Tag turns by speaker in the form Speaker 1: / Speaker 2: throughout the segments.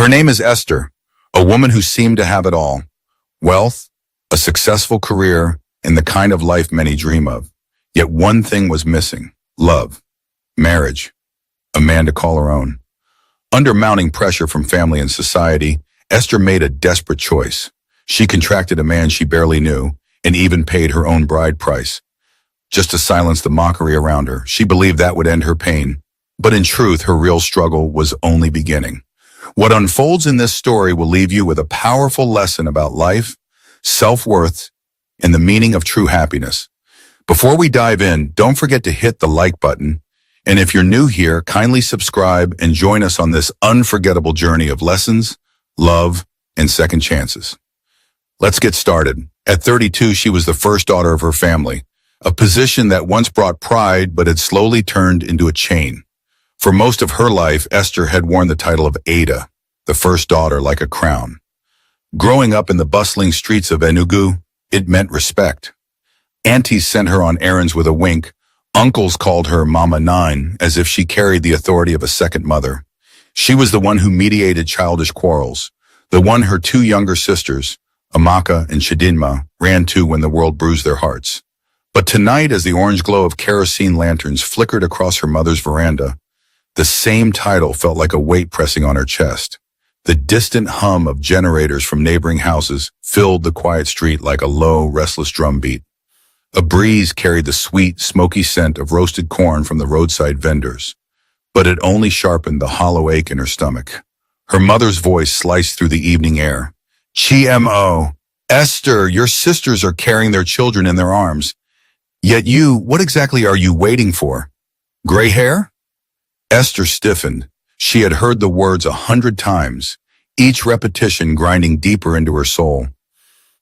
Speaker 1: name is Esther, a woman who seemed to have it all: wealth, a successful career, and the kind of life many dream of. Yet one thing was missing: love, marriage, a man to call her own. Under mounting pressure from family and society, Esther made a desperate choice. She contracted a man she barely knew and even paid her own bride price, just to silence the mockery around her. She believed that would end her pain. But in truth, her real struggle was only beginning. What unfolds in this story will leave you with a powerful lesson about life, self-worth, and the meaning of true happiness. Before we dive in, don't forget to hit the like button. And if you're new here, kindly subscribe and join us on this unforgettable journey of lessons, love, and second chances. Let's get started. At 32, she was the first daughter of her family, a position that once brought pride but had slowly turned into a chain. For most of her life, Esther had worn the title of Ada, the first daughter, like a crown. Growing up in the bustling streets of Enugu, it meant respect. Aunties sent her on errands with a wink. Uncles called her Mama Nine, as if she carried the authority of a second mother. She was the one who mediated childish quarrels, the one her two younger sisters, Amaka and Chidinma, ran to when the world bruised their hearts. But tonight, as the orange glow of kerosene lanterns flickered across her mother's veranda, the same title felt like a weight pressing on her chest. The distant hum of generators from neighboring houses filled the quiet street like a low, restless drumbeat. A breeze carried the sweet, smoky scent of roasted corn from the roadside vendors, but it only sharpened the hollow ache in her stomach. Her mother's voice sliced through the evening air. "Chimo, Esther, your sisters are carrying their children in their arms. Yet you, what exactly are you waiting for? Gray hair?" Esther stiffened. She had heard the words 100 times, each repetition grinding deeper into her soul.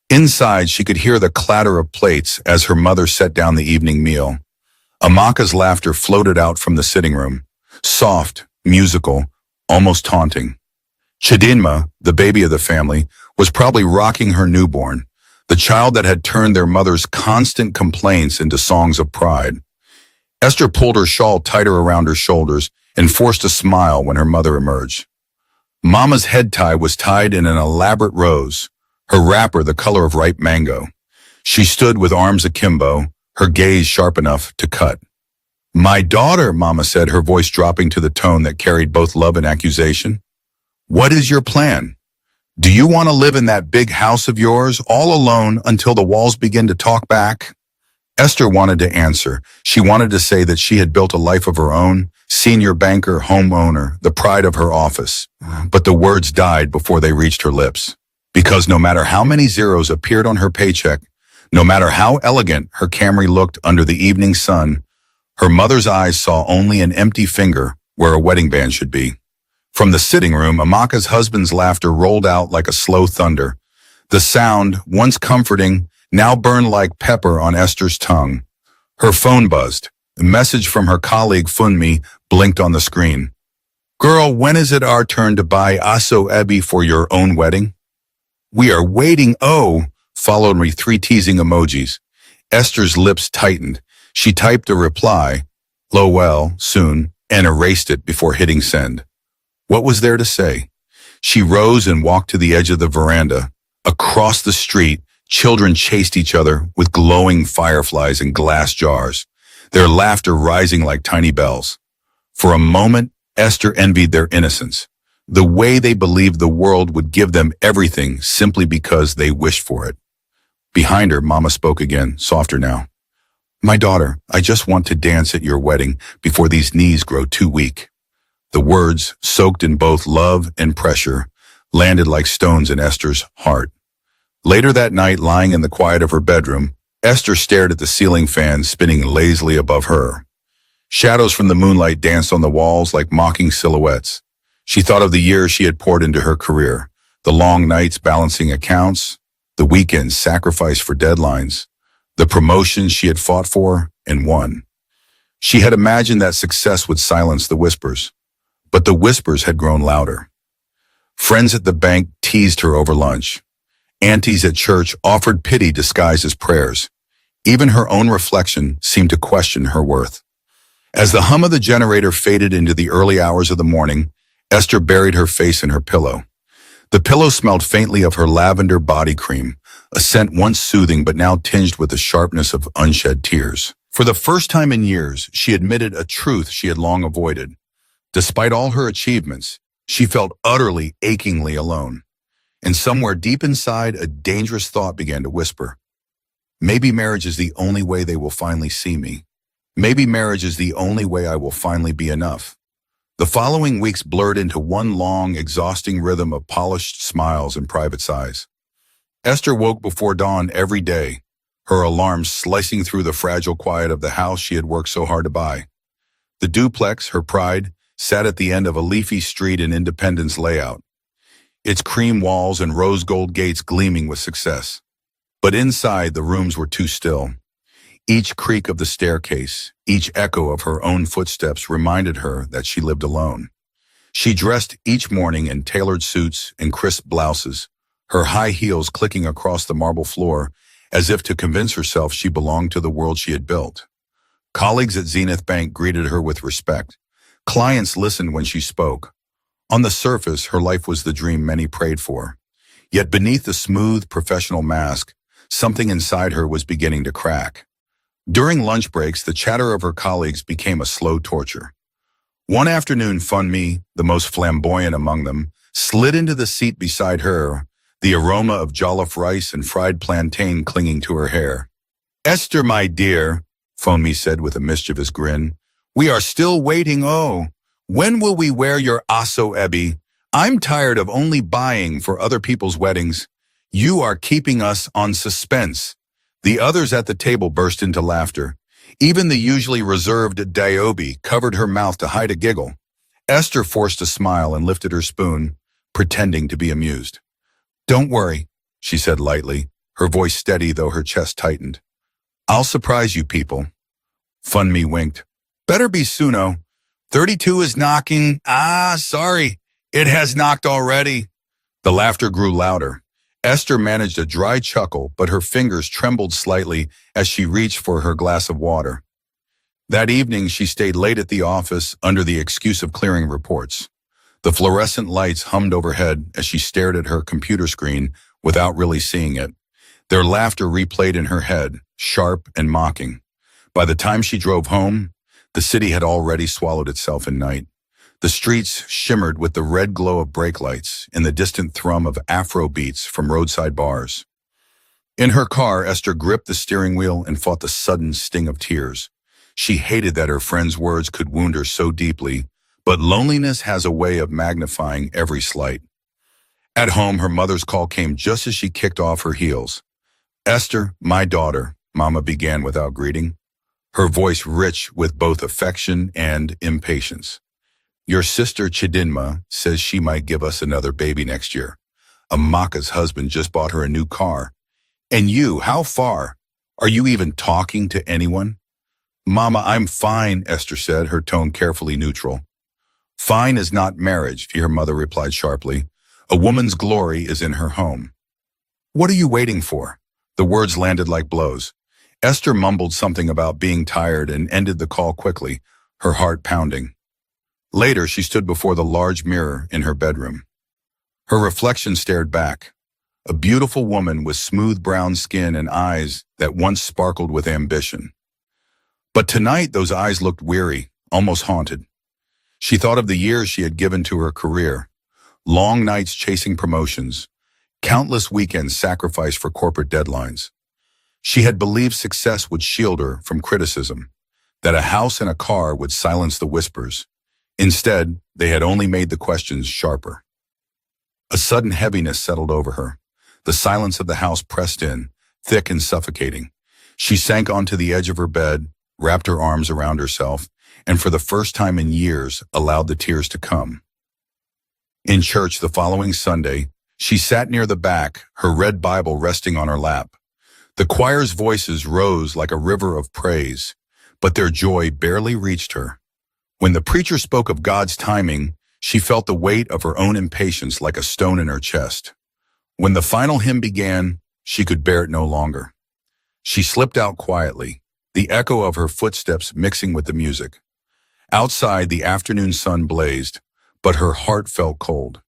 Speaker 1: Inside, she could hear the clatter of plates as her mother set down the evening meal. Amaka's laughter floated out from the sitting room, soft, musical, almost taunting. Chidinma, the baby of the family, was probably rocking her newborn, the child that had turned their mother's constant complaints into songs of pride. Esther pulled her shawl tighter around her shoulders and forced a smile when her mother emerged. Mama's head tie was tied in an elaborate rose, her wrapper the color of ripe mango. She stood with arms akimbo, her gaze sharp enough to cut. "My daughter," Mama said, her voice dropping to the tone that carried both love and accusation. "What is your plan? Do you want to live in that big house of yours, all alone, until the walls begin to talk back?" Esther wanted to answer. She wanted to say that she had built a life of her own, senior banker, homeowner, the pride of her office. But the words died before they reached her lips. Because no matter how many zeros appeared on her paycheck, no matter how elegant her Camry looked under the evening sun, her mother's eyes saw only an empty finger where a wedding band should be. From the sitting room, Amaka's husband's laughter rolled out like a slow thunder. The sound, once comforting, now burned like pepper on Esther's tongue. Her phone buzzed. A message from her colleague Funmi blinked on the screen. "Girl, when is it our turn to buy aso ebi for your own wedding?" "We are waiting, oh," followed me 3 teasing emojis. Esther's lips tightened. She typed a reply, "Lowell, soon," and erased it before hitting send. What was there to say? She rose and walked to the edge of the veranda. Across the street, children chased each other with glowing fireflies and glass jars, their laughter rising like tiny bells. For a moment, Esther envied their innocence, the way they believed the world would give them everything simply because they wished for it. Behind her, Mama spoke again, softer now. "My daughter, I just want to dance at your wedding before these knees grow too weak." The words, soaked in both love and pressure, landed like stones in Esther's heart. Later that night, lying in the quiet of her bedroom, Esther stared at the ceiling fan spinning lazily above her. Shadows from the moonlight danced on the walls like mocking silhouettes. She thought of the years she had poured into her career, the long nights balancing accounts, the weekends sacrificed for deadlines, the promotions she had fought for and won. She had imagined that success would silence the whispers, but the whispers had grown louder. Friends at the bank teased her over lunch. Aunties at church offered pity disguised as prayers. Even her own reflection seemed to question her worth. As the hum of the generator faded into the early hours of the morning, Esther buried her face in her pillow. The pillow smelled faintly of her lavender body cream, a scent once soothing but now tinged with the sharpness of unshed tears. For the first time in years, she admitted a truth she had long avoided. Despite all her achievements, she felt utterly, achingly alone. And somewhere deep inside, a dangerous thought began to whisper. Maybe marriage is the only way they will finally see me. Maybe marriage is the only way I will finally be enough. The following weeks blurred into one long, exhausting rhythm of polished smiles and private sighs. Esther woke before dawn every day, her alarms slicing through the fragile quiet of the house she had worked so hard to buy. The duplex, her pride, sat at the end of a leafy street in Independence layout, its cream walls and rose gold gates gleaming with success. But inside, the rooms were too still. Each creak of the staircase, each echo of her own footsteps reminded her that she lived alone. She dressed each morning in tailored suits and crisp blouses, her high heels clicking across the marble floor as if to convince herself she belonged to the world she had built. Colleagues at Zenith Bank greeted her with respect. Clients listened when she spoke. On the surface, her life was the dream many prayed for. Yet beneath the smooth, professional mask, something inside her was beginning to crack. During lunch breaks, the chatter of her colleagues became a slow torture. One afternoon, Funmi, the most flamboyant among them, slid into the seat beside her, the aroma of jollof rice and fried plantain clinging to her hair. "Esther, my dear," Funmi said with a mischievous grin, "we are still waiting, oh. When will we wear your aso ebi? I'm tired of only buying for other people's weddings. You are keeping us on suspense." The others at the table burst into laughter. Even the usually reserved Diobi covered her mouth to hide a giggle. Esther forced a smile and lifted her spoon, pretending to be amused. "Don't worry," she said lightly, her voice steady though her chest tightened. "I'll surprise you people." Funmi winked. "Better be Suno. 32 is knocking. Sorry. It has knocked already." The laughter grew louder. Esther managed a dry chuckle, but her fingers trembled slightly as she reached for her glass of water. That evening, she stayed late at the office under the excuse of clearing reports. The fluorescent lights hummed overhead as she stared at her computer screen without really seeing it. Their laughter replayed in her head, sharp and mocking. By the time she drove home, the city had already swallowed itself in night. The streets shimmered with the red glow of brake lights and the distant thrum of Afro beats from roadside bars. In her car, Esther gripped the steering wheel and fought the sudden sting of tears. She hated that her friend's words could wound her so deeply, but loneliness has a way of magnifying every slight. At home, her mother's call came just as she kicked off her heels. "Esther, my daughter," Mama began without greeting, her voice rich with both affection and impatience. "Your sister Chidinma says she might give us another baby next year. Amaka's husband just bought her a new car. And you, how far? Are you even talking to anyone?" "Mama, I'm fine," Esther said, her tone carefully neutral. "Fine is not marriage," her mother replied sharply. "A woman's glory is in her home." "What are you waiting for?" The words landed like blows. Esther mumbled something about being tired and ended the call quickly, her heart pounding. Later, she stood before the large mirror in her bedroom. Her reflection stared back. A beautiful woman with smooth brown skin and eyes that once sparkled with ambition. But tonight, those eyes looked weary, almost haunted. She thought of the years she had given to her career. Long nights chasing promotions. Countless weekends sacrificed for corporate deadlines. She had believed success would shield her from criticism, that a house and a car would silence the whispers. Instead, they had only made the questions sharper. A sudden heaviness settled over her. The silence of the house pressed in, thick and suffocating. She sank onto the edge of her bed, wrapped her arms around herself, and for the first time in years, allowed the tears to come. In church the following Sunday, she sat near the back, her red Bible resting on her lap. The choir's voices rose like a river of praise, but their joy barely reached her. When the preacher spoke of God's timing, she felt the weight of her own impatience like a stone in her chest. When the final hymn began, she could bear it no longer. She slipped out quietly, the echo of her footsteps mixing with the music. Outside, the afternoon sun blazed, but her heart felt cold.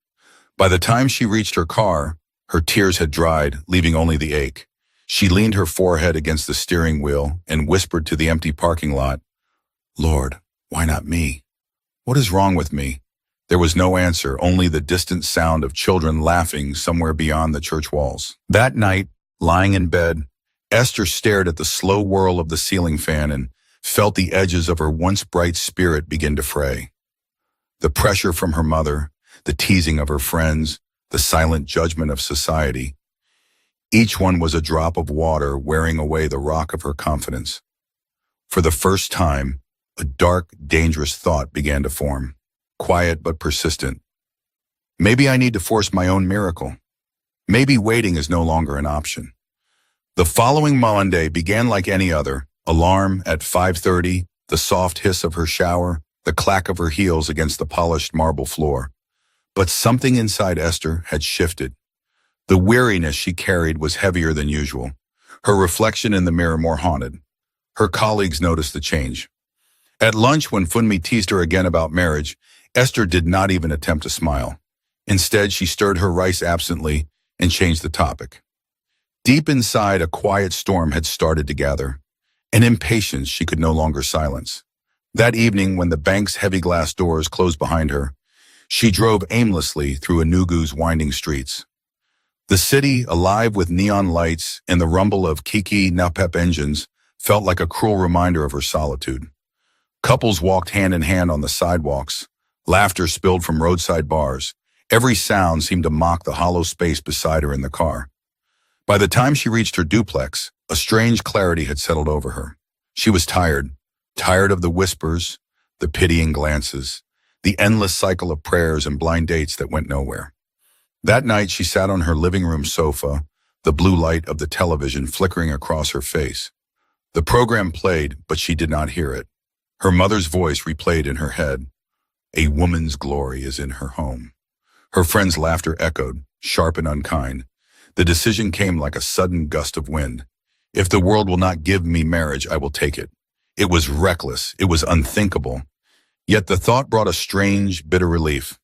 Speaker 1: By the time she reached her car, her tears had dried, leaving only the ache. She leaned her forehead against the steering wheel and whispered to the empty parking lot, "Lord, why not me? What is wrong with me?" There was no answer, only the distant sound of children laughing somewhere beyond the church walls. That night, lying in bed, Esther stared at the slow whirl of the ceiling fan and felt the edges of her once bright spirit begin to fray. The pressure from her mother, the teasing of her friends, the silent judgment of society. Each one was a drop of water wearing away the rock of her confidence. For the first time, a dark, dangerous thought began to form, quiet but persistent. Maybe I need to force my own miracle. Maybe waiting is no longer an option. The following Monday began like any other, alarm at 5:30, the soft hiss of her shower, the clack of her heels against the polished marble floor. But something inside Esther had shifted. The weariness she carried was heavier than usual, her reflection in the mirror more haunted. Her colleagues noticed the change. At lunch, when Funmi teased her again about marriage, Esther did not even attempt to smile. Instead, she stirred her rice absently and changed the topic. Deep inside, a quiet storm had started to gather, an impatience she could no longer silence. That evening, when the bank's heavy glass doors closed behind her, she drove aimlessly through Enugu's winding streets. The city, alive with neon lights and the rumble of Kiki Napep engines, felt like a cruel reminder of her solitude. Couples walked hand in hand on the sidewalks. Laughter spilled from roadside bars. Every sound seemed to mock the hollow space beside her in the car. By the time she reached her duplex, a strange clarity had settled over her. She was tired of the whispers, the pitying glances, the endless cycle of prayers and blind dates that went nowhere. That night, she sat on her living room sofa, the blue light of the television flickering across her face. The program played, but she did not hear it. Her mother's voice replayed in her head. A woman's glory is in her home. Her friend's laughter echoed, sharp and unkind. The decision came like a sudden gust of wind. If the world will not give me marriage, I will take it. It was reckless. It was unthinkable. Yet the thought brought a strange, bitter relief.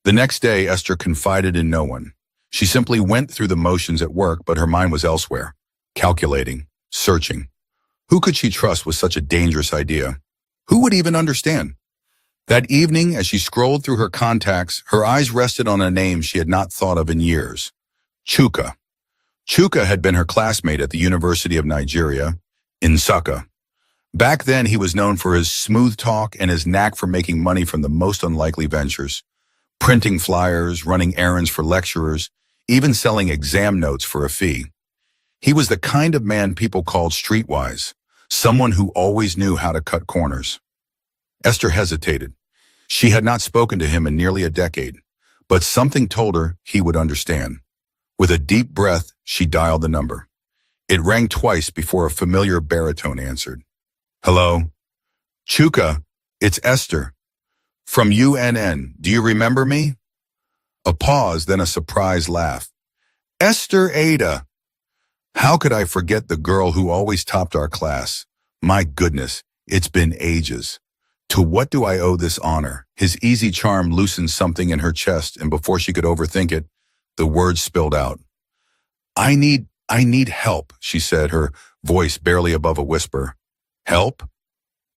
Speaker 1: The next day, Esther confided in no one. She simply went through the motions at work, but her mind was elsewhere, calculating, searching. Who could she trust with such a dangerous idea? Who would even understand? That evening, as she scrolled through her contacts, her eyes rested on a name she had not thought of in years. Chuka. Chuka had been her classmate at the University of Nigeria, Nsukka. Back then, he was known for his smooth talk and his knack for making money from the most unlikely ventures. Printing flyers, running errands for lecturers, even selling exam notes for a fee. He was the kind of man people called streetwise, someone who always knew how to cut corners. Esther hesitated. She had not spoken to him in nearly a decade, but something told her he would understand. With a deep breath, she dialed the number. It rang twice before a familiar baritone answered. Hello? Chuka, it's Esther. From UNN, do you remember me? A pause, then a surprised laugh. Esther Ada. How could I forget the girl who always topped our class? My goodness, it's been ages. To what do I owe this honor? His easy charm loosened something in her chest, and before she could overthink it, the words spilled out. I need help, she said, her voice barely above a whisper. Help?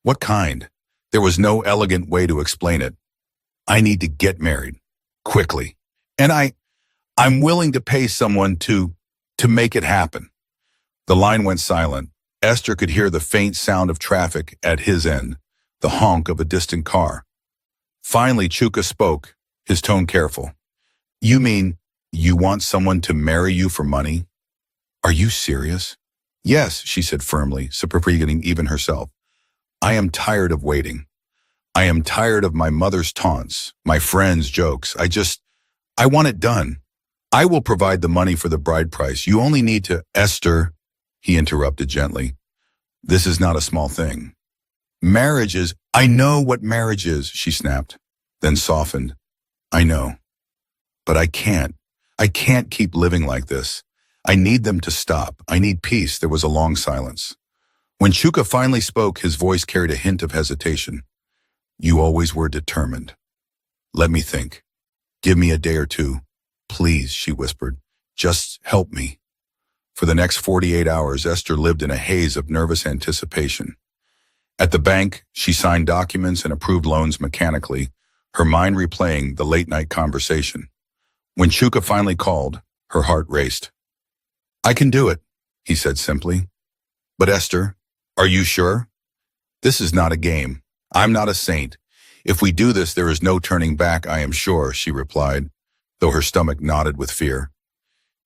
Speaker 1: What kind? There was no elegant way to explain it. I need to get married. Quickly. And I'm willing to pay someone to make it happen. The line went silent. Esther could hear the faint sound of traffic at his end, the honk of a distant car. Finally, Chuka spoke, his tone careful. You mean you want someone to marry you for money? Are you serious? Yes, she said firmly, superseding even herself. I am tired of waiting. I am tired of my mother's taunts, my friends' jokes. I want it done. I will provide the money for the bride price. You only need to— Esther, he interrupted gently. This is not a small thing. Marriage is— I know what marriage is, she snapped, then softened. I know. But I can't. I can't keep living like this. I need them to stop. I need peace. There was a long silence. When Chuka finally spoke, his voice carried a hint of hesitation. You always were determined. Let me think. Give me a day or two. please, she whispered. Just help me. For the next 48 hours, Esther lived in a haze of nervous anticipation. At the bank, she signed documents and approved loans mechanically, her mind replaying the late-night conversation. When Chuka finally called, her heart raced. I can do it, he said simply. But Esther, are you sure? This is not a game. I'm not a saint. If we do this, there is no turning back, I am sure, she replied, though her stomach knotted with fear.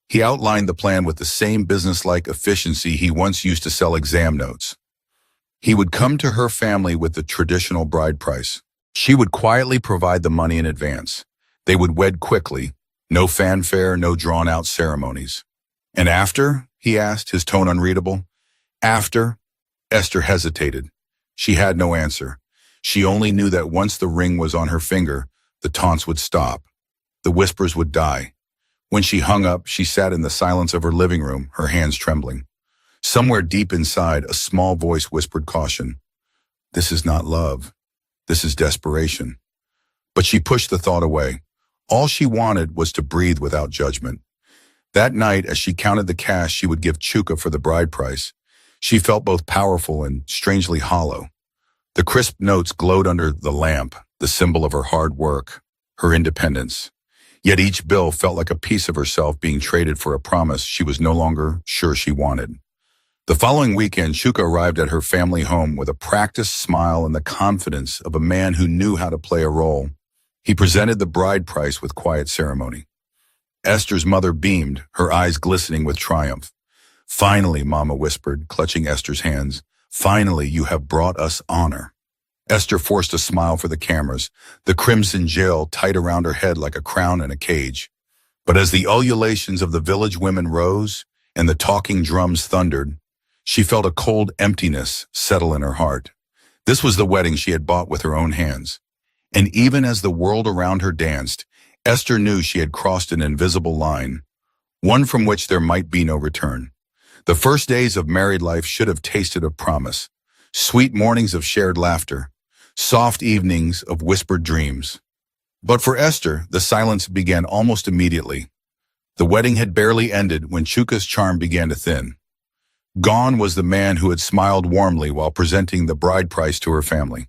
Speaker 1: He outlined the plan with the same business-like efficiency he once used to sell exam notes. He would come to her family with the traditional bride price. She would quietly provide the money in advance. They would wed quickly, no fanfare, no drawn-out ceremonies. And after, he asked, his tone unreadable. After? Esther hesitated. She had no answer. She only knew that once the ring was on her finger, the taunts would stop. The whispers would die. When she hung up, she sat in the silence of her living room, her hands trembling. Somewhere deep inside, a small voice whispered caution. This is not love. This is desperation. But she pushed the thought away. All she wanted was to breathe without judgment. That night, as she counted the cash she would give Chuka for the bride price, she felt both powerful and strangely hollow. The crisp notes glowed under the lamp, the symbol of her hard work, her independence. Yet each bill felt like a piece of herself being traded for a promise she was no longer sure she wanted. The following weekend, Chuka arrived at her family home with a practiced smile and the confidence of a man who knew how to play a role. He presented the bride price with quiet ceremony. Esther's mother beamed, her eyes glistening with triumph. Finally, Mama whispered, clutching Esther's hands. Finally, you have brought us honor. Esther forced a smile for the cameras, the crimson gel tight around her head like a crown in a cage. But as the ululations of the village women rose and the talking drums thundered, she felt a cold emptiness settle in her heart. This was the wedding she had bought with her own hands. And even as the world around her danced, Esther knew she had crossed an invisible line, one from which there might be no return. The first days of married life should have tasted of promise, sweet mornings of shared laughter, soft evenings of whispered dreams. But for Esther, the silence began almost immediately. The wedding had barely ended when Chuka's charm began to thin. Gone was the man who had smiled warmly while presenting the bride price to her family.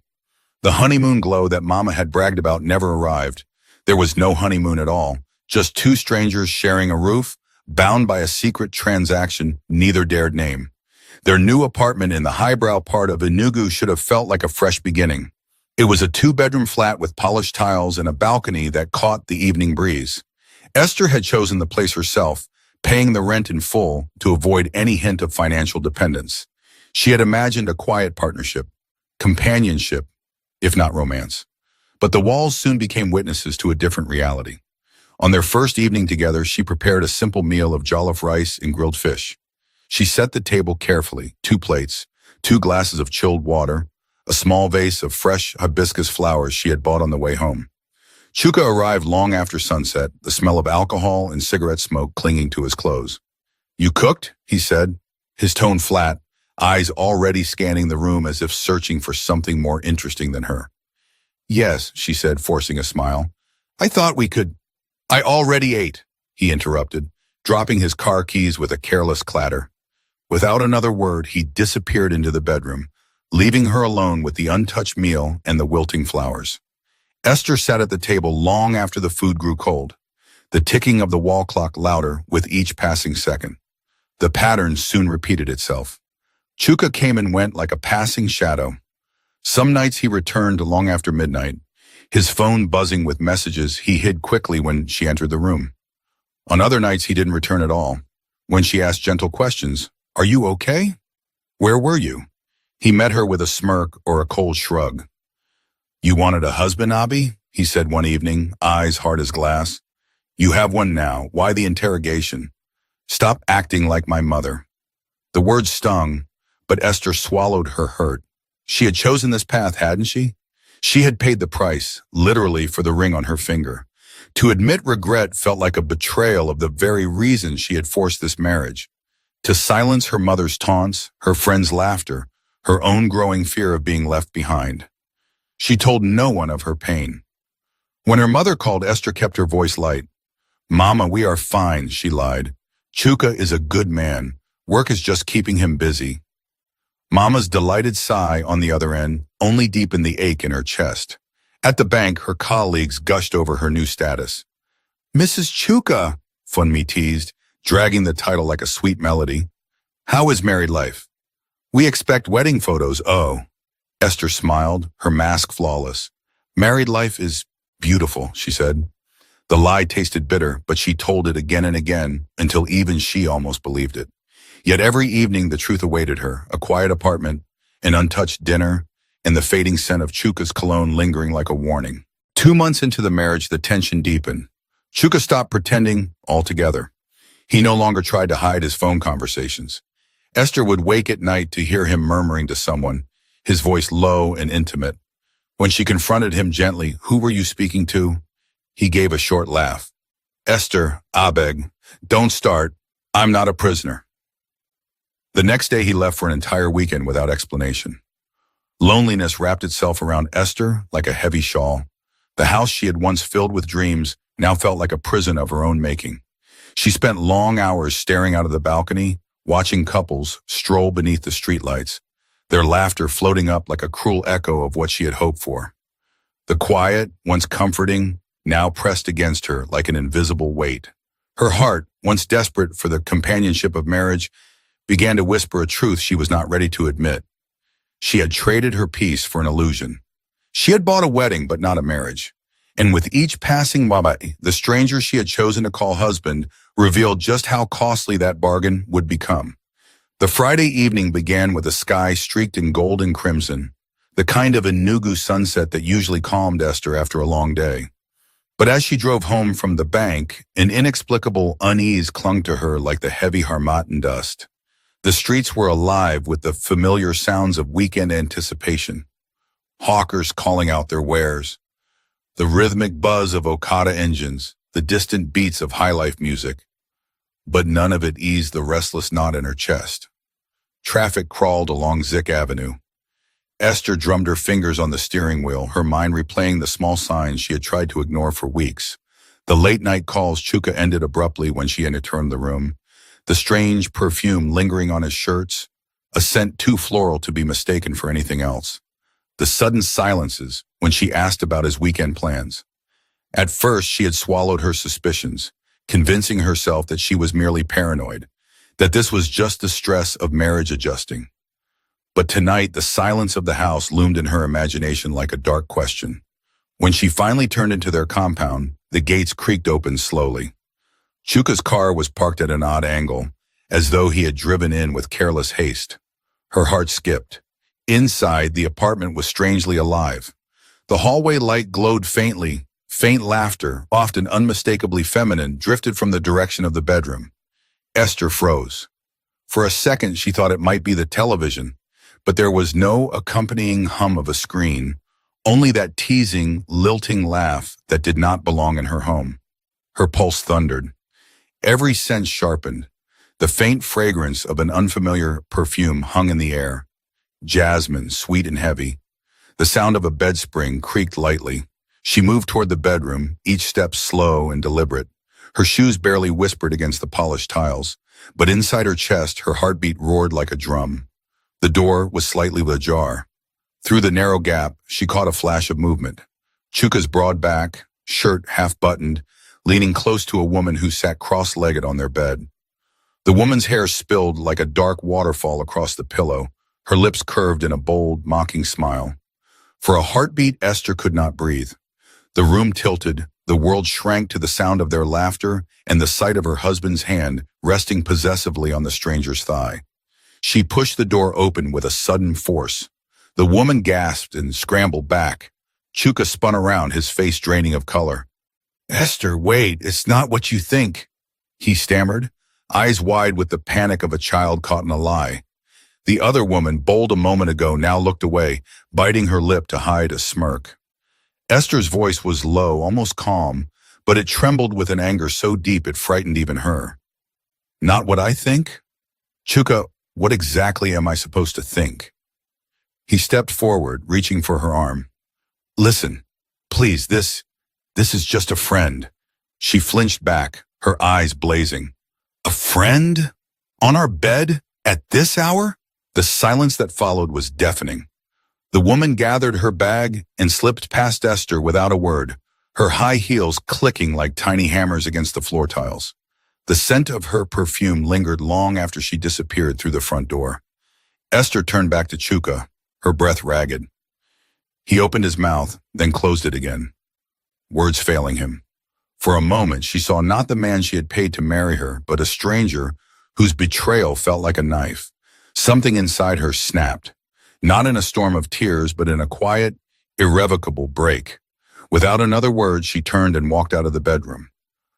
Speaker 1: The honeymoon glow that Mama had bragged about never arrived. There was no honeymoon at all, just two strangers sharing a roof, bound by a secret transaction neither dared name. Their new apartment in the highbrow part of Enugu should have felt like a fresh beginning. It was a two-bedroom flat with polished tiles and a balcony that caught the evening breeze. Esther had chosen the place herself, paying the rent in full to avoid any hint of financial dependence. She had imagined a quiet partnership, companionship, if not romance. But the walls soon became witnesses to a different reality. On their first evening together, she prepared a simple meal of jollof rice and grilled fish. She set the table carefully, 2 plates, 2 glasses of chilled water, a small vase of fresh hibiscus flowers she had bought on the way home. Chuka arrived long after sunset, the smell of alcohol and cigarette smoke clinging to his clothes. You cooked? He said, his tone flat, eyes already scanning the room as if searching for something more interesting than her. Yes, she said, forcing a smile. I thought we could. I already ate, he interrupted, dropping his car keys with a careless clatter. Without another word, he disappeared into the bedroom, leaving her alone with the untouched meal and the wilting flowers. Esther sat at the table long after the food grew cold, the ticking of the wall clock louder with each passing second. The pattern soon repeated itself. Chuka came and went like a passing shadow. Some nights he returned long after midnight, his phone buzzing with messages he hid quickly when she entered the room. On other nights he didn't return at all. When she asked gentle questions, "Are you okay? Where were you?" he met her with a smirk or a cold shrug. You wanted a husband, Abi? He said one evening, eyes hard as glass. You have one now. Why the interrogation? Stop acting like my mother. The words stung, but Esther swallowed her hurt. She had chosen this path, hadn't she? She had paid the price, literally, for the ring on her finger. To admit regret felt like a betrayal of the very reason she had forced this marriage. To silence her mother's taunts, her friends' laughter, her own growing fear of being left behind. She told no one of her pain. When her mother called, Esther kept her voice light. Mama, we are fine, she lied. Chuka is a good man. Work is just keeping him busy. Mama's delighted sigh on the other end only deepened the ache in her chest. At the bank, her colleagues gushed over her new status. Mrs. Chuka, Funmi teased, dragging the title like a sweet melody. How is married life? We expect wedding photos, oh. Esther smiled, her mask flawless. Married life is beautiful, she said. The lie tasted bitter, but she told it again and again until even she almost believed it. Yet every evening the truth awaited her, a quiet apartment, an untouched dinner, and the fading scent of Chuka's cologne lingering like a warning. 2 months into the marriage, the tension deepened. Chuka stopped pretending altogether. He no longer tried to hide his phone conversations. Esther would wake at night to hear him murmuring to someone, his voice low and intimate. When she confronted him gently, "Who were you speaking to?" he gave a short laugh. "Esther, I beg, don't start. I'm not a prisoner." The next day he left for an entire weekend without explanation. Loneliness wrapped itself around Esther like a heavy shawl. The house she had once filled with dreams now felt like a prison of her own making. She spent long hours staring out of the balcony, watching couples stroll beneath the streetlights, their laughter floating up like a cruel echo of what she had hoped for. The quiet, once comforting, now pressed against her like an invisible weight. Her heart, once desperate for the companionship of marriage, began to whisper a truth she was not ready to admit. She had traded her peace for an illusion. She had bought a wedding, but not a marriage. And with each passing by, the stranger she had chosen to call husband revealed just how costly that bargain would become. The Friday evening began with a sky streaked in gold and crimson, the kind of Enugu sunset that usually calmed Esther after a long day. But as she drove home from the bank, an inexplicable unease clung to her like the heavy harmattan dust. The streets were alive with the familiar sounds of weekend anticipation. Hawkers calling out their wares, the rhythmic buzz of Okada engines, the distant beats of highlife music. But none of it eased the restless knot in her chest. Traffic crawled along Zik Avenue. Esther drummed her fingers on the steering wheel, her mind replaying the small signs she had tried to ignore for weeks. The late-night calls Chuka ended abruptly when she entered the room. The strange perfume lingering on his shirts, a scent too floral to be mistaken for anything else. The sudden silences when she asked about his weekend plans. At first, she had swallowed her suspicions, convincing herself that she was merely paranoid, that this was just the stress of marriage adjusting. But tonight, the silence of the house loomed in her imagination like a dark question. When she finally turned into their compound, the gates creaked open slowly. Chuka's car was parked at an odd angle, as though he had driven in with careless haste. Her heart skipped. Inside, the apartment was strangely alive. The hallway light glowed faintly. Faint laughter, often unmistakably feminine, drifted from the direction of the bedroom. Esther froze. For a second, she thought it might be the television, but there was no accompanying hum of a screen, only that teasing, lilting laugh that did not belong in her home. Her pulse thundered. Every sense sharpened. The faint fragrance of an unfamiliar perfume hung in the air. Jasmine, sweet and heavy. The sound of a bed spring creaked lightly. She moved toward the bedroom, each step slow and deliberate. Her shoes barely whispered against the polished tiles, but inside her chest, her heartbeat roared like a drum. The door was slightly ajar. Through the narrow gap, she caught a flash of movement. Chuka's broad back, shirt half-buttoned, leaning close to a woman who sat cross-legged on their bed. The woman's hair spilled like a dark waterfall across the pillow, her lips curved in a bold, mocking smile. For a heartbeat, Esther could not breathe. The room tilted, the world shrank to the sound of their laughter and the sight of her husband's hand resting possessively on the stranger's thigh. She pushed the door open with a sudden force. The woman gasped and scrambled back. Chuka spun around, his face draining of color. "Esther, wait, it's not what you think," he stammered, eyes wide with the panic of a child caught in a lie. The other woman, bold a moment ago, now looked away, biting her lip to hide a smirk. Esther's voice was low, almost calm, but it trembled with an anger so deep it frightened even her. "Not what I think? Chuka, what exactly am I supposed to think?" He stepped forward, reaching for her arm. "Listen, please, this is just a friend. She flinched back, her eyes blazing. A friend? On our bed? At this hour? The silence that followed was deafening. The woman gathered her bag and slipped past Esther without a word, her high heels clicking like tiny hammers against the floor tiles. The scent of her perfume lingered long after she disappeared through the front door. Esther turned back to Chuka, her breath ragged. He opened his mouth, then closed it again, words failing him. For a moment, she saw not the man she had paid to marry her, but a stranger whose betrayal felt like a knife. Something inside her snapped, not in a storm of tears, but in a quiet, irrevocable break. Without another word, she turned and walked out of the bedroom.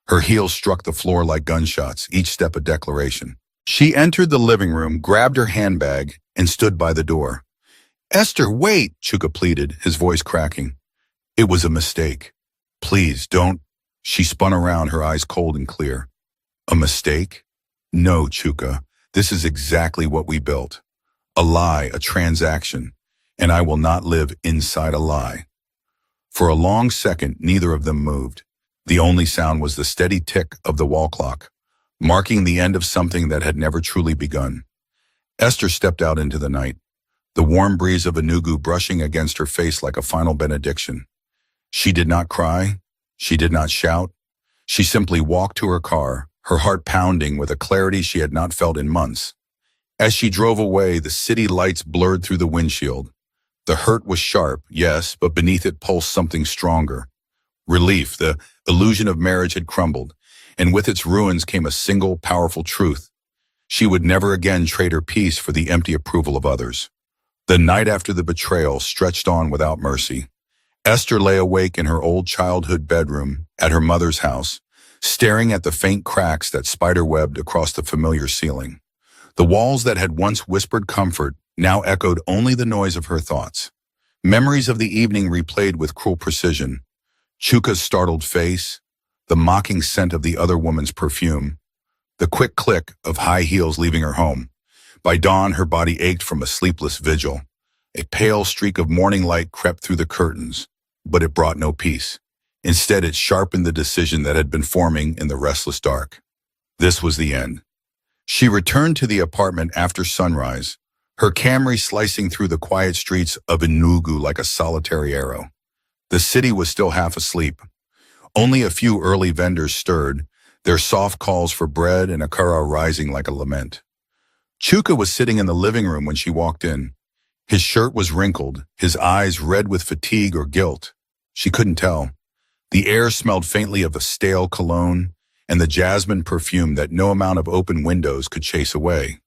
Speaker 1: Her heels struck the floor like gunshots, each step a declaration. She entered the living room, grabbed her handbag, and stood by the door. "Esther, wait," Chuka pleaded, his voice cracking. "It was a mistake. Please, don't." She spun around, her eyes cold and clear. "A mistake? No, Chuka. This is exactly what we built. A lie, a transaction, and I will not live inside a lie." For a long second, neither of them moved. The only sound was the steady tick of the wall clock, marking the end of something that had never truly begun. Esther stepped out into the night, the warm breeze of Enugu brushing against her face like a final benediction. She did not cry. She did not shout. She simply walked to her car, her heart pounding with a clarity she had not felt in months. As she drove away, the city lights blurred through the windshield. The hurt was sharp, yes, but beneath it pulsed something stronger. Relief, the illusion of marriage had crumbled, and with its ruins came a single, powerful truth. She would never again trade her peace for the empty approval of others. The night after the betrayal stretched on without mercy. Esther lay awake in her old childhood bedroom at her mother's house, staring at the faint cracks that spiderwebbed across the familiar ceiling. The walls that had once whispered comfort now echoed only the noise of her thoughts. Memories of the evening replayed with cruel precision. Chuka's startled face, the mocking scent of the other woman's perfume, the quick click of high heels leaving her home. By dawn, her body ached from a sleepless vigil. A pale streak of morning light crept through the curtains, but it brought no peace. Instead, it sharpened the decision that had been forming in the restless dark. This was the end. She returned to the apartment after sunrise, her Camry slicing through the quiet streets of Enugu like a solitary arrow. The city was still half asleep. Only a few early vendors stirred, their soft calls for bread and akara rising like a lament. Chuka was sitting in the living room when she walked in. His shirt was wrinkled, his eyes red with fatigue or guilt. She couldn't tell. The air smelled faintly of a stale cologne and the jasmine perfume that no amount of open windows could chase away.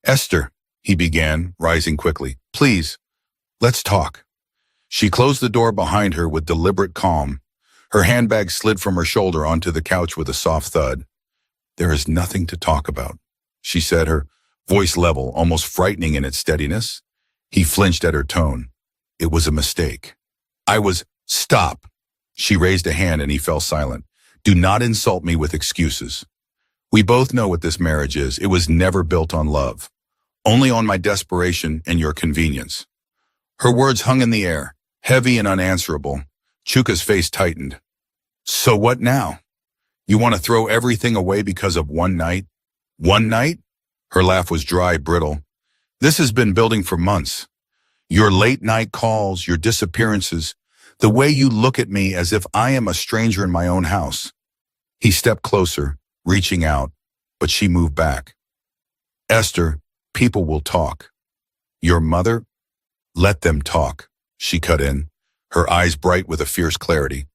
Speaker 1: "Esther," he began, rising quickly, "please, let's talk." She closed the door behind her with deliberate calm. Her handbag slid from her shoulder onto the couch with a soft thud. "There is nothing to talk about," she said, her voice level, almost frightening in its steadiness. He flinched at her tone. "It was a mistake. Stop." She raised a hand and he fell silent. "Do not insult me with excuses. We both know what this marriage is. It was never built on love. Only on my desperation and your convenience." Her words hung in the air, heavy and unanswerable. Chuka's face tightened. "So what now? You want to throw everything away because of one night? One night?" Her laugh was dry, brittle. "This has been building for months. Your late night calls, your disappearances, the way you look at me as if I am a stranger in my own house." He stepped closer, reaching out, but she moved back. "Esther, people will talk. Your mother? Let them talk," she cut in, her eyes bright with a fierce clarity.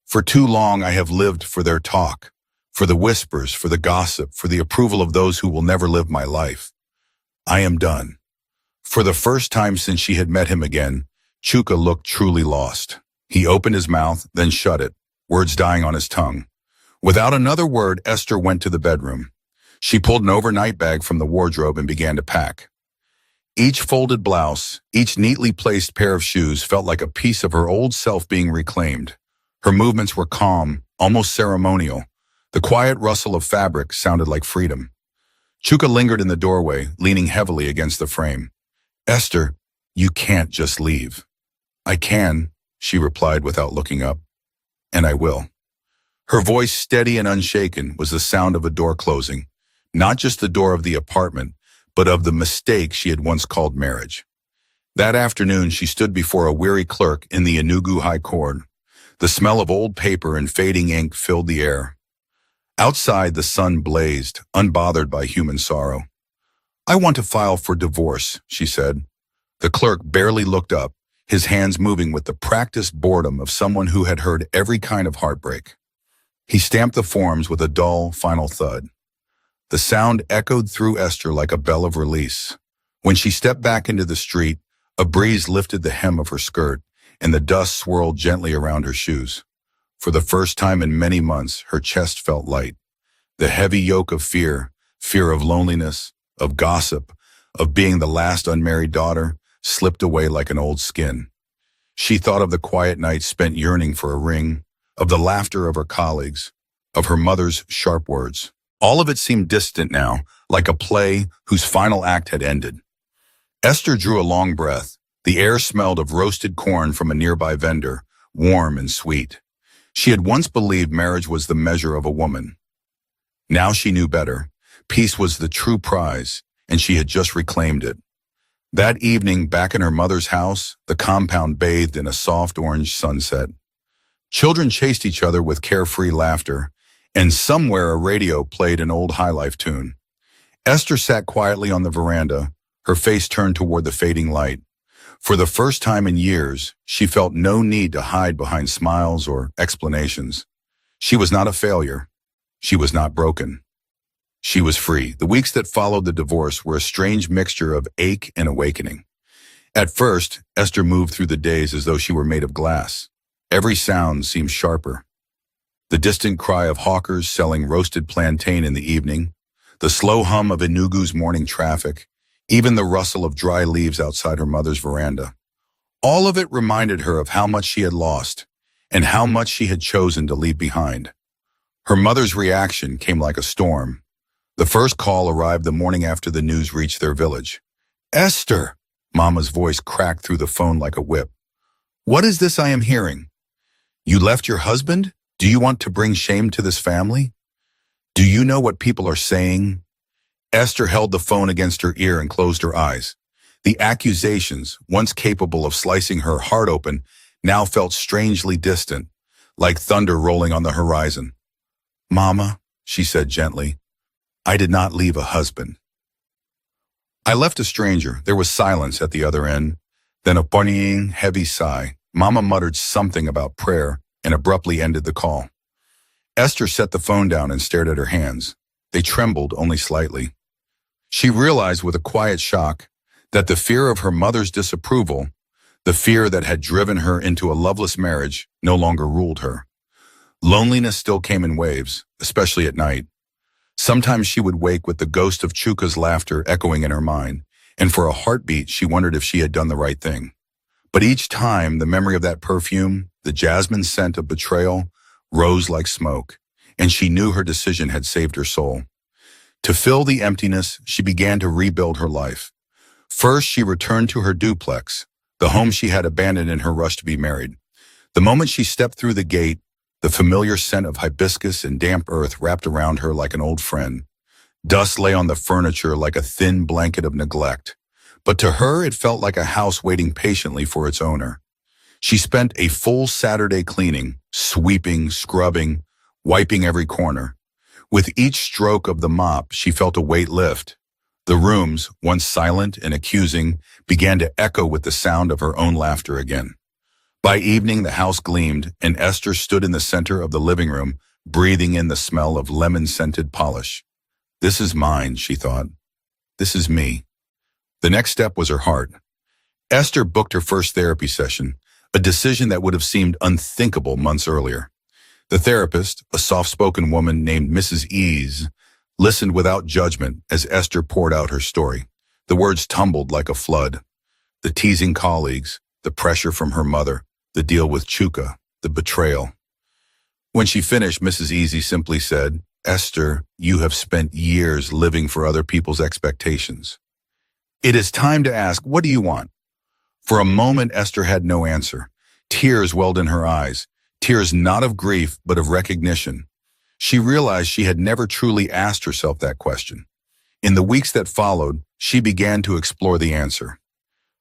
Speaker 1: "For too long I have lived for their talk, for the whispers, for the gossip, for the approval of those who will never live my life. I am done." For the first time since she had met him again, Chuka looked truly lost. He opened his mouth, then shut it, words dying on his tongue. Without another word, Esther went to the bedroom. She pulled an overnight bag from the wardrobe and began to pack. Each folded blouse, each neatly placed pair of shoes felt like a piece of her old self being reclaimed. Her movements were calm, almost ceremonial. The quiet rustle of fabric sounded like freedom. Chuka lingered in the doorway, leaning heavily against the frame. "Esther, you can't just leave." "I can," she replied without looking up. "And I will." Her voice, steady and unshaken, was the sound of a door closing, not just the door of the apartment, but of the mistake she had once called marriage. That afternoon, she stood before a weary clerk in the Enugu High Court. The smell of old paper and fading ink filled the air. Outside, the sun blazed, unbothered by human sorrow. "I want to file for divorce," she said. The clerk barely looked up, his hands moving with the practiced boredom of someone who had heard every kind of heartbreak. He stamped the forms with a dull, final thud. The sound echoed through Esther like a bell of release. When she stepped back into the street, a breeze lifted the hem of her skirt, and the dust swirled gently around her shoes. For the first time in many months, her chest felt light. The heavy yoke of fear of loneliness, of gossip, of being the last unmarried daughter, slipped away like an old skin. She thought of the quiet nights spent yearning for a ring, of the laughter of her colleagues, of her mother's sharp words. All of it seemed distant now, like a play whose final act had ended. Esther drew a long breath. The air smelled of roasted corn from a nearby vendor, warm and sweet. She had once believed marriage was the measure of a woman. Now she knew better. Peace was the true prize, and she had just reclaimed it. That evening, back in her mother's house, the compound bathed in a soft orange sunset. Children chased each other with carefree laughter, and somewhere a radio played an old highlife tune. Esther sat quietly on the veranda, her face turned toward the fading light. For the first time in years, she felt no need to hide behind smiles or explanations. She was not a failure. She was not broken. She was free. The weeks that followed the divorce were a strange mixture of ache and awakening. At first, Esther moved through the days as though she were made of glass. Every sound seemed sharper. The distant cry of hawkers selling roasted plantain in the evening, the slow hum of Enugu's morning traffic, even the rustle of dry leaves outside her mother's veranda. All of it reminded her of how much she had lost and how much she had chosen to leave behind. Her mother's reaction came like a storm. The first call arrived the morning after the news reached their village. "Esther!" Mama's voice cracked through the phone like a whip. "What is this I am hearing? You left your husband? Do you want to bring shame to this family? Do you know what people are saying?" Esther held the phone against her ear and closed her eyes. The accusations, once capable of slicing her heart open, now felt strangely distant, like thunder rolling on the horizon. "Mama," she said gently, "I did not leave a husband. I left a stranger." There was silence at the other end, then a whinnying, heavy sigh. Mama muttered something about prayer and abruptly ended the call. Esther set the phone down and stared at her hands. They trembled only slightly. She realized with a quiet shock that the fear of her mother's disapproval, the fear that had driven her into a loveless marriage, no longer ruled her. Loneliness still came in waves, especially at night. Sometimes she would wake with the ghost of Chuka's laughter echoing in her mind, and for a heartbeat she wondered if she had done the right thing. But each time, the memory of that perfume, the jasmine scent of betrayal, rose like smoke, and she knew her decision had saved her soul. To fill the emptiness, she began to rebuild her life. First, she returned to her duplex, the home she had abandoned in her rush to be married. The moment she stepped through the gate, the familiar scent of hibiscus and damp earth wrapped around her like an old friend. Dust lay on the furniture like a thin blanket of neglect. But to her, it felt like a house waiting patiently for its owner. She spent a full Saturday cleaning, sweeping, scrubbing, wiping every corner. With each stroke of the mop, she felt a weight lift. The rooms, once silent and accusing, began to echo with the sound of her own laughter again. By evening, the house gleamed, and Esther stood in the center of the living room, breathing in the smell of lemon-scented polish. "This is mine," she thought. "This is me." The next step was her heart. Esther booked her first therapy session, a decision that would have seemed unthinkable months earlier. The therapist, a soft-spoken woman named Mrs. Ease, listened without judgment as Esther poured out her story. The words tumbled like a flood. The teasing colleagues, the pressure from her mother, the deal with Chuka, the betrayal. When she finished, Mrs. Easy simply said, "Esther, you have spent years living for other people's expectations. It is time to ask, what do you want?" For a moment, Esther had no answer. Tears welled in her eyes, tears not of grief but of recognition. She realized she had never truly asked herself that question. In the weeks that followed, she began to explore the answer.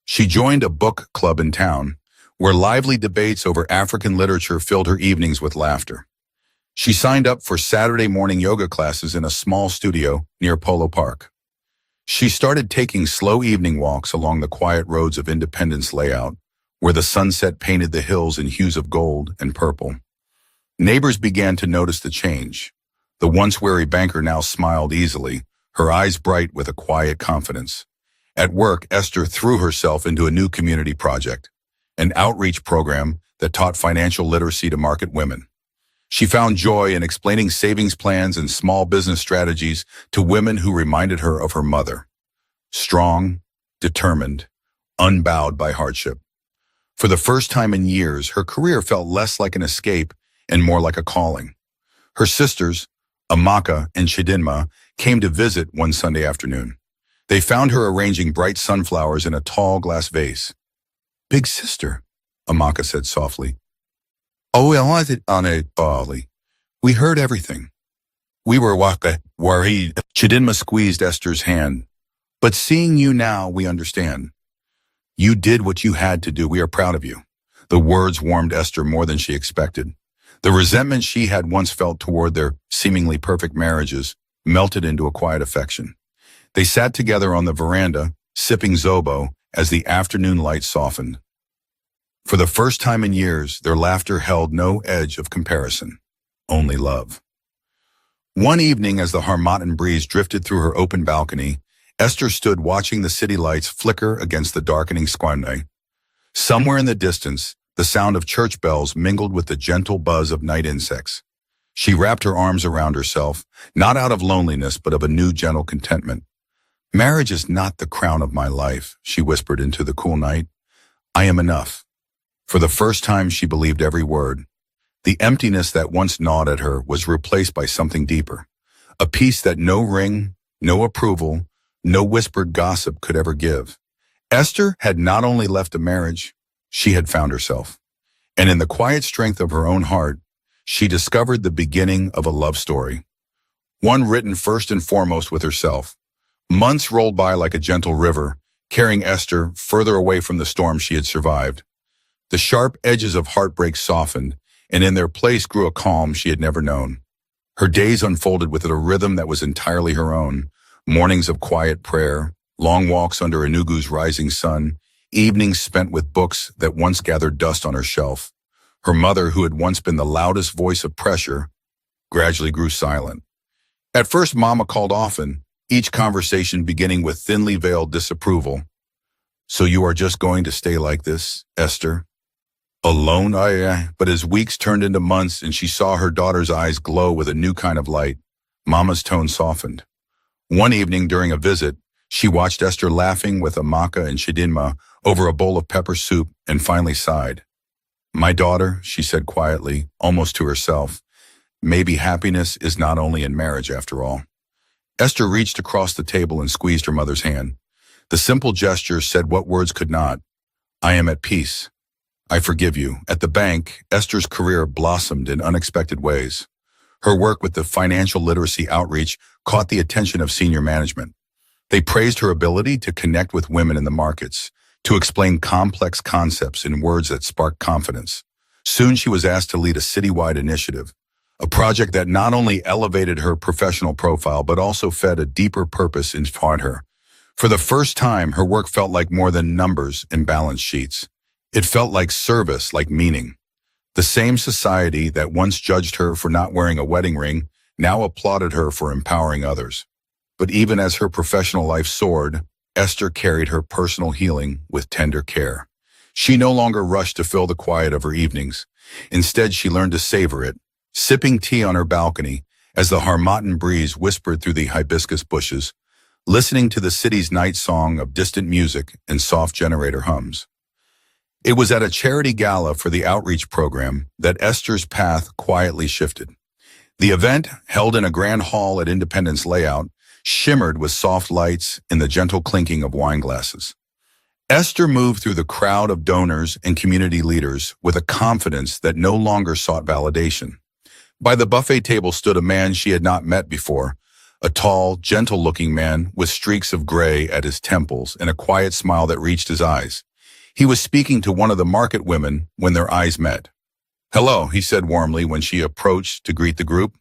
Speaker 1: She joined a book club in town, where lively debates over African literature filled her evenings with laughter. She signed up for Saturday morning yoga classes in a small studio near Polo Park. She started taking slow evening walks along the quiet roads of Independence Layout, where the sunset painted the hills in hues of gold and purple. Neighbors began to notice the change. The once wary banker now smiled easily, her eyes bright with a quiet confidence. At work, Esther threw herself into a new community project, an outreach program that taught financial literacy to market women. She found joy in explaining savings plans and small business strategies to women who reminded her of her mother. Strong, determined, unbowed by hardship. For the first time in years, her career felt less like an escape and more like a calling. Her sisters, Amaka and Chidinma, came to visit one Sunday afternoon. They found her arranging bright sunflowers in a tall glass vase. "Big sister," Amaka said softly. "Oh, I wanted on it, Bali. We heard everything. We were worried." Chidinma squeezed Esther's hand. "But seeing you now, we understand. You did what you had to do. We are proud of you." The words warmed Esther more than she expected. The resentment she had once felt toward their seemingly perfect marriages melted into a quiet affection. They sat together on the veranda, sipping Zobo, as the afternoon light softened. For the first time in years, their laughter held no edge of comparison, only love. One evening, as the Harmattan breeze drifted through her open balcony, Esther stood watching the city lights flicker against the darkening sky. Somewhere in the distance, the sound of church bells mingled with the gentle buzz of night insects. She wrapped her arms around herself, not out of loneliness, but of a new gentle contentment. "Marriage is not the crown of my life," she whispered into the cool night. "I am enough." For the first time, she believed every word. The emptiness that once gnawed at her was replaced by something deeper, a peace that no ring, no approval, no whispered gossip could ever give. Esther had not only left a marriage, she had found herself. And in the quiet strength of her own heart, she discovered the beginning of a love story. One written first and foremost with herself. Months rolled by like a gentle river, carrying Esther further away from the storm she had survived. The sharp edges of heartbreak softened, and in their place grew a calm she had never known. Her days unfolded with a rhythm that was entirely her own. Mornings of quiet prayer, long walks under Enugu's rising sun, evenings spent with books that once gathered dust on her shelf. Her mother, who had once been the loudest voice of pressure, gradually grew silent. At first, Mama called often, each conversation beginning with thinly veiled disapproval. "So you are just going to stay like this, Esther? Alone?" But as weeks turned into months and she saw her daughter's eyes glow with a new kind of light, Mama's tone softened. One evening during a visit, she watched Esther laughing with Amaka and Chidinma over a bowl of pepper soup and finally sighed. "My daughter," she said quietly, almost to herself, "maybe happiness is not only in marriage after all." Esther reached across the table and squeezed her mother's hand. The simple gesture said what words could not. "I am at peace. I forgive you." At the bank, Esther's career blossomed in unexpected ways. Her work with the financial literacy outreach caught the attention of senior management. They praised her ability to connect with women in the markets, to explain complex concepts in words that sparked confidence. Soon she was asked to lead a citywide initiative, a project that not only elevated her professional profile but also fed a deeper purpose inside her. For the first time, her work felt like more than numbers and balance sheets. It felt like service, like meaning. The same society that once judged her for not wearing a wedding ring now applauded her for empowering others. But even as her professional life soared, Esther carried her personal healing with tender care. She no longer rushed to fill the quiet of her evenings. Instead, she learned to savor it, sipping tea on her balcony as the Harmattan breeze whispered through the hibiscus bushes, listening to the city's night song of distant music and soft generator hums. It was at a charity gala for the outreach program that Esther's path quietly shifted. The event, held in a grand hall at Independence Layout, shimmered with soft lights and the gentle clinking of wine glasses. Esther moved through the crowd of donors and community leaders with a confidence that no longer sought validation. By the buffet table stood a man she had not met before, a tall, gentle-looking man with streaks of gray at his temples and a quiet smile that reached his eyes. He was speaking to one of the market women when their eyes met. "Hello," he said warmly when she approached to greet the group.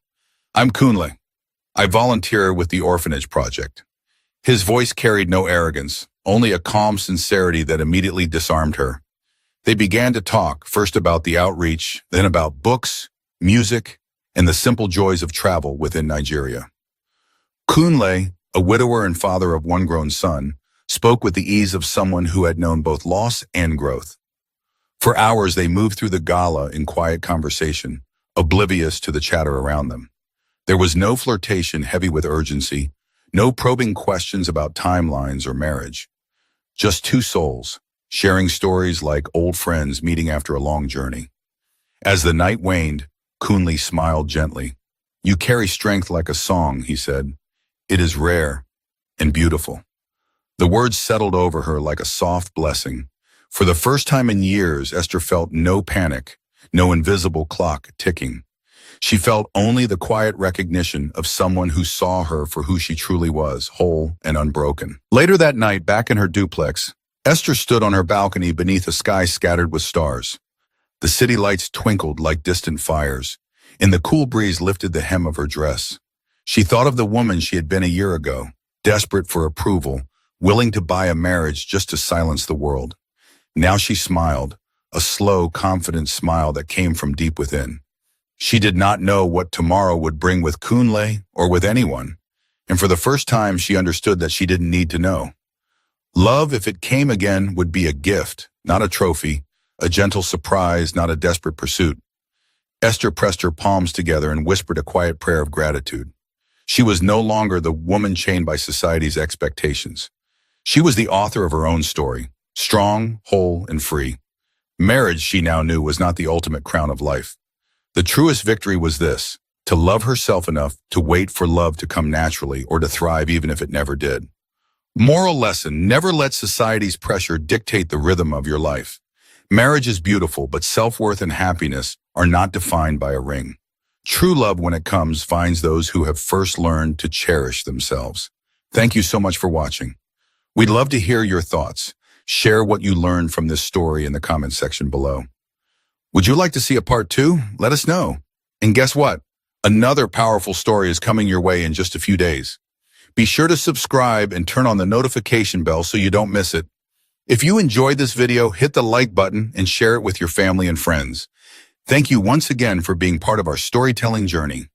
Speaker 1: "I'm Kunle. I volunteer with the Orphanage Project." His voice carried no arrogance, only a calm sincerity that immediately disarmed her. They began to talk, first about the outreach, then about books, music, and the simple joys of travel within Nigeria. Kunle, a widower and father of one grown son, spoke with the ease of someone who had known both loss and growth. For hours they moved through the gala in quiet conversation, oblivious to the chatter around them. There was no flirtation heavy with urgency, no probing questions about timelines or marriage. Just two souls, sharing stories like old friends meeting after a long journey. As the night waned, Kunle smiled gently. "You carry strength like a song," he said. "It is rare and beautiful." The words settled over her like a soft blessing. For the first time in years, Esther felt no panic, no invisible clock ticking. She felt only the quiet recognition of someone who saw her for who she truly was, whole and unbroken. Later that night, back in her duplex, Esther stood on her balcony beneath a sky scattered with stars. The city lights twinkled like distant fires, and the cool breeze lifted the hem of her dress. She thought of the woman she had been a year ago, desperate for approval, willing to buy a marriage just to silence the world. Now she smiled, a slow, confident smile that came from deep within. She did not know what tomorrow would bring with Kunle or with anyone, and for the first time she understood that she didn't need to know. Love, if it came again, would be a gift, not a trophy, a gentle surprise, not a desperate pursuit. Esther pressed her palms together and whispered a quiet prayer of gratitude. She was no longer the woman chained by society's expectations. She was the author of her own story, strong, whole, and free. Marriage, she now knew, was not the ultimate crown of life. The truest victory was this: to love herself enough to wait for love to come naturally or to thrive even if it never did. Moral lesson: never let society's pressure dictate the rhythm of your life. Marriage is beautiful, but self-worth and happiness are not defined by a ring. True love, when it comes, finds those who have first learned to cherish themselves. Thank you so much for watching. We'd love to hear your thoughts. Share what you learned from this story in the comment section below. Would you like to see a part 2? Let us know. And guess what? Another powerful story is coming your way in just a few days. Be sure to subscribe and turn on the notification bell so you don't miss it. If you enjoyed this video, hit the like button and share it with your family and friends. Thank you once again for being part of our storytelling journey.